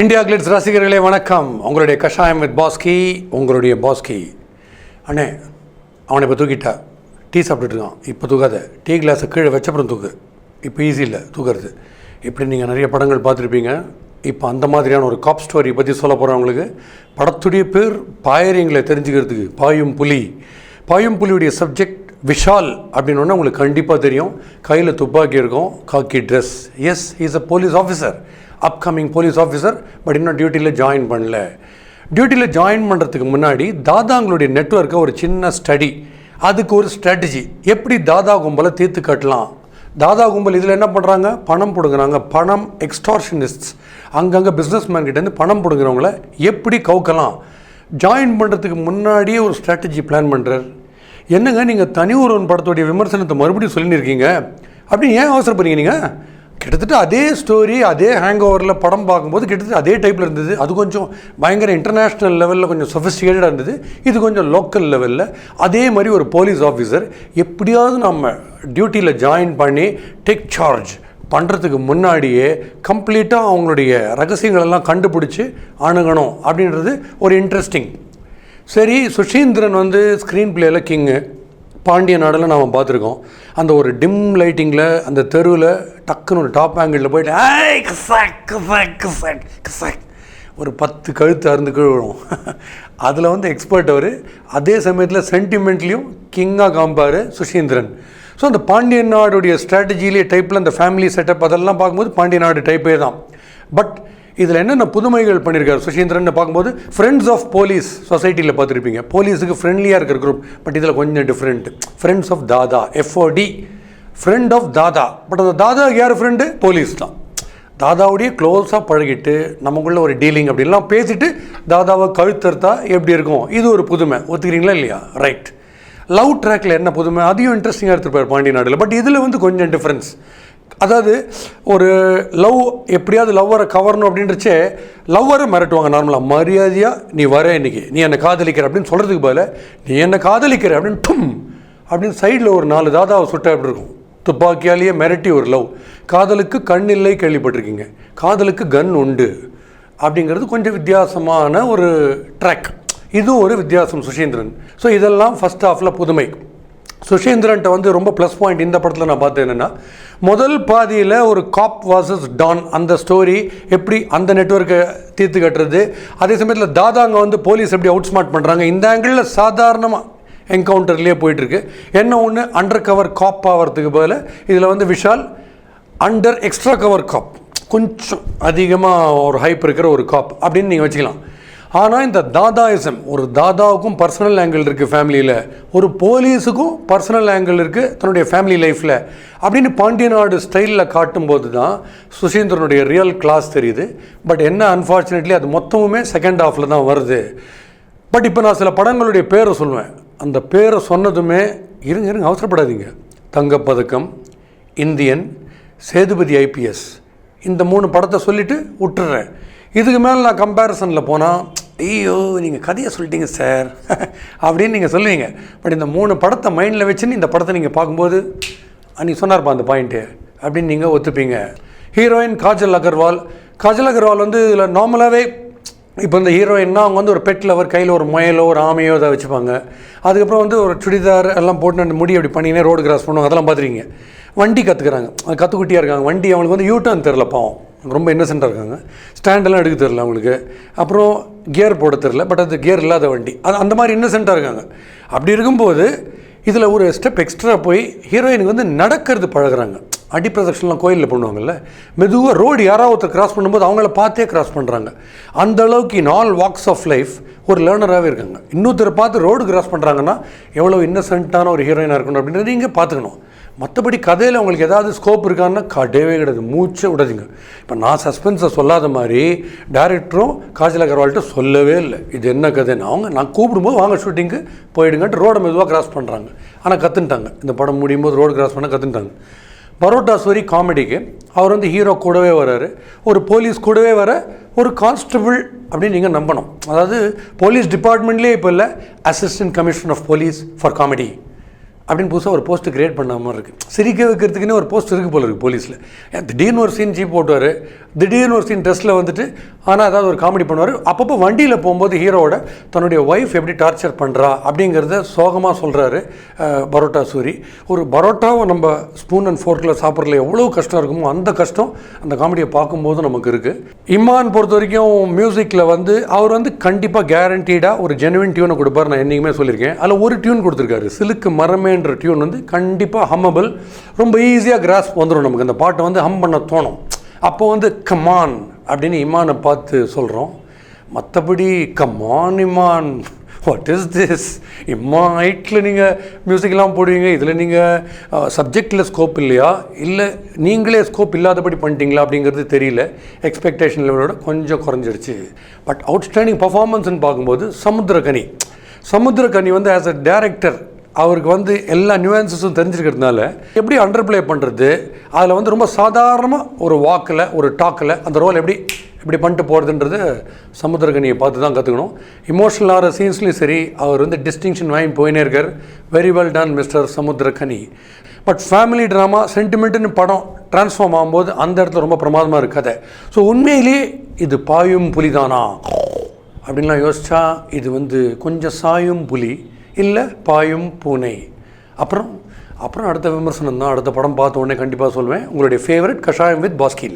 India glitz ரசிகர்களே வணக்கம். உங்களுடைய கஷாயம் வித் பாஸ்கி, உங்களுடைய பாஸ்கி. அண்ணே, அவனை இப்போ தூக்கிட்டா, டீ சாப்பிட்டுருக்கான். இப்போ தூக்காத, டீ கிளாஸை கீழே வச்சப்பறம் தூக்கு. இப்போ ஈஸி இல்லை தூக்கிறது. இப்படி நீங்கள் நிறைய படங்கள் பார்த்துருப்பீங்க. இப்போ அந்த மாதிரியான ஒரு காப் ஸ்டோரி பற்றி சொல்ல போகிறவங்களுக்கு படத்துடைய பேர் பாயரிங்களை தெரிஞ்சுக்கிறதுக்கு பாயும் புலி. பாயும் புலியுடைய சப்ஜெக்ட் விஷால் அப்படின்னா உங்களுக்கு கண்டிப்பாக தெரியும். கையில் துப்பாக்கி இருக்கும், khaki dress. Yes, is a police officer, upcoming police officer. But இன்னும் டியூட்டியில் ஜாயின் பண்ணல. டியூட்டியில் ஜாயின் பண்ணுறதுக்கு முன்னாடி தாதாங்களுடைய நெட்வொர்க்கை ஒரு சின்ன ஸ்டடி, அதுக்கு ஒரு ஸ்ட்ராட்டஜி, எப்படி தாதா கும்பலை தீர்த்து கட்டலாம். தாதா கும்பல் இதில் என்ன பண்ணுறாங்க, பணம் பிடுங்குறாங்க. பணம் எக்ஸ்டார்ஷனிஸ்ட்ஸ், அங்கங்கே பிஸ்னஸ் மேன்கிட்டேருந்து பணம் பிடுங்குறவங்கள எப்படி கவுக்கலாம். ஜாயின் பண்ணுறதுக்கு முன்னாடியே ஒரு ஸ்ட்ராட்டஜி பிளான் பண்ணுறார். என்னங்க நீங்கள் தனி ஒருவன் படத்துடைய விமர்சனத்தை மறுபடியும் சொல்லியிருக்கீங்க அப்படின்னு ஏன் அவசரப்படுறீங்க? நீங்கள் கிட்டத்தட்ட அதே ஸ்டோரி, அதே ஹேங் ஓவரில் படம் பார்க்கும்போது கிட்டத்தட்ட அதே டைப்பில் இருந்தது. அது கொஞ்சம் பயங்கர இன்டர்நேஷ்னல் லெவலில் கொஞ்சம் சொஃபிஸ்டிகேட்டடாக இருந்தது. இது கொஞ்சம் லோக்கல் லெவலில். அதே மாதிரி ஒரு போலீஸ் ஆஃபீஸர் எப்படியாவது நம்ம டியூட்டியில் ஜாயின் பண்ணி டேக் சார்ஜ் பண்ணுறதுக்கு முன்னாடியே கம்ப்ளீட்டாக அவங்களுடைய ரகசியங்களெல்லாம் கண்டுபிடிச்சி அணுகணும் அப்படின்றது ஒரு இன்ட்ரெஸ்டிங். சரி, சுஷீந்திரன் ஸ்க்ரீன் பிளேயில் கிங்கு. பாண்டிய நாடில் நாம் பார்த்துருக்கோம். அந்த ஒரு டிம் லைட்டிங்கில் அந்த தெருவில் டக்குன்னு ஒரு டாப் ஆங்கிளில் போயிட்டு ஒரு 10 கழுத்து அருந்து விழும். அதில் எக்ஸ்பர்ட் அவர். அதே சமயத்தில் சென்டிமெண்ட்லேயும் கிங்காக காமிப்பார் சுஷீந்திரன். ஸோ அந்த பாண்டிய நாடுடைய ஸ்ட்ராட்டஜிலேயே டைப்பில் அந்த ஃபேமிலி செட்டப் அதெல்லாம் பார்க்கும்போது பாண்டிய நாடு டைப்பே தான். பட் இதில் என்னென்ன புதுமைகள் பண்ணியிருக்காரு சுஷீந்திரன் பார்க்கும்போது, ஃப்ரெண்ட்ஸ் ஆஃப் போலீஸ் சொசைட்டியில் பார்த்துருப்பீங்க. போலீஸுக்கு ஃப்ரெண்ட்லியாக இருக்கிற குரூப். பட் இதில் கொஞ்சம் டிஃப்ரெண்ட். ஃப்ரெண்ட்ஸ் ஆஃப் தாதா, FOD, ஃப்ரெண்ட் ஆஃப் தாதா. பட் அந்த தாதாவுக்கு யார் ஃப்ரெண்டு? போலீஸ் தான். தாதாவுடைய க்ளோஸாக பழகிட்டு நமக்குள்ள ஒரு டீலிங் அப்படின்லாம் பேசிட்டு தாதாவை கழுத்தறுத்தா எப்படி இருக்கும்? இது ஒரு புதுமை. ஒத்துக்கிறீங்களா இல்லையா? ரைட். லவ் ட்ராக்கில் என்ன புதுமை? அதையும் இன்ட்ரெஸ்டிங்காக எடுத்துருப்பார் பாண்டிய நாடில். பட் இதில் கொஞ்சம் டிஃப்ரென்ஸ். அதாவது ஒரு லவ், எப்படியாவது லவ்வரை கவரணும் அப்படின்றச்சே லவ்வரை மிரட்டுவாங்க நார்மலாக. மரியாதையாக நீ வர, இன்னைக்கு நீ என்னை காதலிக்கிற அப்படின்னு சொல்கிறதுக்கு பதில் நீ என்னை காதலிக்கிற அப்படின்னு டும் அப்படின்னு சைடில் ஒரு 4 தாதாவை சுட்ட எப்படி இருக்கும். துப்பாக்கியாலேயே மிரட்டி ஒரு லவ். காதலுக்கு கண் இல்லை கேள்விப்பட்டிருக்கீங்க, காதலுக்கு கன் உண்டு அப்படிங்கிறது கொஞ்சம் வித்தியாசமான ஒரு ட்ராக். இதுவும் ஒரு வித்தியாசம் சுஷீந்திரன். ஸோ இதெல்லாம் ஃபஸ்ட் ஹாஃபில் புதுமை. சுஷீந்திரன்ட்ட ரொம்ப ப்ளஸ் பாயிண்ட் இந்த படத்தில் நான் பார்த்தேன் என்னென்னா, முதல் பாதியில் ஒரு காப் வாசஸ் டான் அந்த ஸ்டோரி, எப்படி அந்த நெட்வொர்க்கை தீர்த்து கட்டுறது. அதே சமயத்தில் தாதாங்க போலீஸ் எப்படி அவுட் ஸ்மார்ட் பண்ணுறாங்க. இந்த ஆங்கிளில் சாதாரணமாக என்கவுண்டர்லேயே போயிட்டுருக்கு. என்ன ஒன்று, அண்டர் கவர் காப் ஆகிறதுக்கு பதில் இதில் விஷால் அண்டர் எக்ஸ்ட்ரா கவர் காப், கொஞ்சம் அதிகமாக ஒரு ஹைப் இருக்கிற ஒரு காப் அப்படின்னு நீங்கள் வச்சுக்கலாம். ஆனால் இந்த தாதாயிசம், ஒரு தாதாவுக்கும் பர்சனல் ஆங்கிள் இருக்குது ஃபேமிலியில், ஒரு போலீஸுக்கும் பர்சனல் ஆங்கிள் இருக்குது தன்னுடைய ஃபேமிலி லைஃப்பில் அப்படின்னு பாண்டிய நாடு ஸ்டைலில் காட்டும்போது தான் சுஷீந்திரனுடைய ரியல் கிளாஸ் தெரியுது. பட் என்ன, அன்ஃபார்ச்சுனேட்லி அது மொத்தமுமே செகண்ட் ஹாஃபில் தான் வருது. பட் இப்போ நான் சில படங்களுடைய பேரை சொல்லுவேன். அந்த பேரை சொன்னதுமே இருங்க அவசரப்படாதீங்க. தங்கப்பதக்கம், இந்தியன், சேதுபதி IPS, இந்த 3 படத்தை சொல்லிவிட்டு விட்டுறேன். இதுக்கு மேலே நான் கம்பேரிசனில் போனால், ஐயோ நீங்கள் கதையை சொல்லிட்டீங்க சார் அப்படின்னு நீங்கள் சொல்லுவீங்க. பட் இந்த 3 படத்தை மைண்டில் வச்சுன்னு இந்த படத்தை நீங்கள் பார்க்கும்போது அன்றைக்கி சொன்னார்ப்பா அந்த பாயிண்ட்டு அப்படின்னு நீங்கள் ஒத்துப்பீங்க. ஹீரோயின் காஜல் அகர்வால். காஜல் அகர்வால் இதில் நார்மலாகவே இப்போ இந்த ஹீரோயின்னா அவங்க ஒரு பெட் லவர், கையில் ஒரு முயலோ ஒரு ஆமையோ அதை வச்சுப்பாங்க. அதுக்கப்புறம் ஒரு சுடிதார் எல்லாம் போட்டு அந்த முடி அப்படி பண்ணினே ரோடு கிராஸ் பண்ணுவாங்க. அதெல்லாம் பார்த்துருக்கீங்க. வண்டி கற்றுக்குறாங்க, அது கற்றுக்குட்டியாக இருக்காங்க. வண்டி அவங்களுக்கு யூட்டர்ன் தெரில, பாவம், ரொம்ப இன்னசென்ட்டாக இருக்காங்க. ஸ்டாண்டெல்லாம் எடுக்க தெரில அவங்களுக்கு. அப்புறம் கியர் போட தெரில, பட் அது கியர் இல்லாத வண்டி, அது அந்த மாதிரி இன்னசென்ட்டாக இருக்காங்க. அப்படி இருக்கும்போது இதில் ஒரு ஸ்டெப் எக்ஸ்ட்ரா போய் ஹீரோயினுக்கு நடக்கிறது பழகுறாங்க. அடிப்பிரதட்சணெலாம் கோயிலில் பண்ணுவாங்கல்ல, மெதுவாக ரோடு யாராவது ஒருத்தர் கிராஸ் பண்ணும்போது அவங்கள பார்த்தே கிராஸ் பண்ணுறாங்க. அந்தளவுக்கு in all walks of life ஒரு லேர்னராகவே இருக்காங்க. இன்னொருத்தரை பார்த்து ரோடு கிராஸ் பண்ணுறாங்கன்னா எவ்வளோ இன்னசென்ட்டான ஒரு ஹீரோயினாக இருக்கணும் அப்படின்றது நீங்கள் பார்த்துக்கணும். மற்றபடி கதையில் உங்களுக்கு ஏதாவது ஸ்கோப் இருக்கான்னா கிடையவே கிடையாது, மூச்சை விடாதீங்க. இப்போ நான் சஸ்பென்ஸை சொல்லாத மாதிரி டைரக்டரும் காஜல் அகர்வால்கிட்ட சொல்லவே இல்லை இது என்ன கதைன்னு. நான் கூப்பிடும்போது வாங்க ஷூட்டிங்கு போயிடுங்கன்ட்டு ரோடை மெதுவாக கிராஸ் பண்ணுறாங்க. ஆனால் கற்றுன்ட்டாங்க. இந்த படம் முடியும் போது ரோடு கிராஸ் பண்ண கற்றுன்ட்டாங்க. பரோட்டா ஸ்டோரி காமெடிக்கு அவர் ஹீரோ கூடவே வர்றாரு. ஒரு போலீஸ் கூடவே வர ஒரு கான்ஸ்டபிள் அப்படின்னு நீங்கள் நம்பணும். அதாவது போலீஸ் டிபார்ட்மெண்ட்லேயே இப்போ இல்லை, assistant commissioner of police for comedy அப்படின்னு புதுசாக ஒரு போஸ்ட்டு க்ரியேட் பண்ண மாதிரி இருக்குது. சிரிக்க வைக்கிறதுக்குன்னு ஒரு போஸ்ட் இருக்குது போல இருக்குது போலீஸில். திடீர்னு ஒரு சீன் ஜீப் போட்டுவார், திடீர்னு ஒரு சீன் ட்ரெஸ்ஸில் ஆனால் ஏதாவது ஒரு காமெடி பண்ணுவார். அப்பப்போ வண்டியில் போகும்போது ஹீரோவோட தன்னுடைய ஒய்ஃப் எப்படி டார்ச்சர் பண்ணுறா அப்படிங்கிறத சோகமாக சொல்கிறாரு பரோட்டா சூரி. ஒரு பரோட்டாவை நம்ம ஸ்பூன் அண்ட் ஃபோர்க்கில் சாப்பிட்றதுல எவ்வளோ கஷ்டம் இருக்குமோ அந்த கஷ்டம் அந்த காமெடியை பார்க்கும்போது நமக்கு இருக்குது. இமான் பொறுத்த வரைக்கும் மியூசிக்கில் அவர் கண்டிப்பாக கேரண்டீடாக ஒரு ஜெனுவின் டியூனை கொடுப்பார். நான் என்றைக்குமே சொல்லியிருக்கேன். அதில் ஒரு டியூன் கொடுத்துருக்காரு, சிலுக்கு மரமேன்ற டியூன் கண்டிப்பாக ஹம்மபிள், ரொம்ப ஈஸியாக கிராஸ்ப் வந்துடும். நமக்கு அந்த பாட்டை ஹம் பண்ண தோணும். அப்போ கமான் அப்படின்னு இமானை பார்த்து சொல்கிறோம். மற்றபடி come on, Imman what is, இம்மா ஹைட்டில் நீங்கள் மியூசிக்லாம் போடுவீங்க, இதில் நீங்கள் சப்ஜெக்டில் ஸ்கோப் இல்லையா, இல்லை நீங்களே ஸ்கோப் இல்லாதபடி பண்ணிட்டீங்களா அப்படிங்கிறது தெரியல. எக்ஸ்பெக்டேஷன் லெவலோட கொஞ்சம் குறைஞ்சிடுச்சு. பட் அவுட்ஸ்டாண்டிங் பர்ஃபார்மன்ஸ்ன்னு பார்க்கும்போது சமுத்திரக்கனி ஆஸ் அ டேரக்டர் அவருக்கு எல்லா நியூஆன்சஸும் தெரிஞ்சிருக்கிறதுனால எப்படி அண்டர் ப்ளே பண்ணுறது, அதில் ரொம்ப சாதாரணமாக ஒரு வாக்கில் ஒரு டாக்கில் அந்த ரோல் எப்படி பண்ணிட்டு போகிறதுன்றது சமுத்திரக்கனியை பார்த்து தான் கற்றுக்கணும். இமோஷனல் ஆகிற சீன்ஸ்லையும் சரி அவர் டிஸ்டிங்ஷன் வாங்கி போயினே இருக்கார். Very well done mister Samuthirakani. But family drama சென்டிமெண்ட்டுன்னு படம் ட்ரான்ஸ்ஃபார்ம் ஆகும்போது அந்த இடத்துல ரொம்ப பிரமாதமாக இருக்குது கதை. ஸோ உண்மையிலேயே இது பாயும் புலிதானா அப்படின்லாம் யோசித்தா இது கொஞ்சம் சாயும் புலி இல்லை பாயும் பூனை. அப்புறம் அடுத்த விமர்சனம் தான். அடுத்த படம் பார்த்த உடனே கண்டிப்பாக சொல்வேன். உங்களுடைய ஃபேவரட் கஷாயம் வித் பாஸ்கியில்.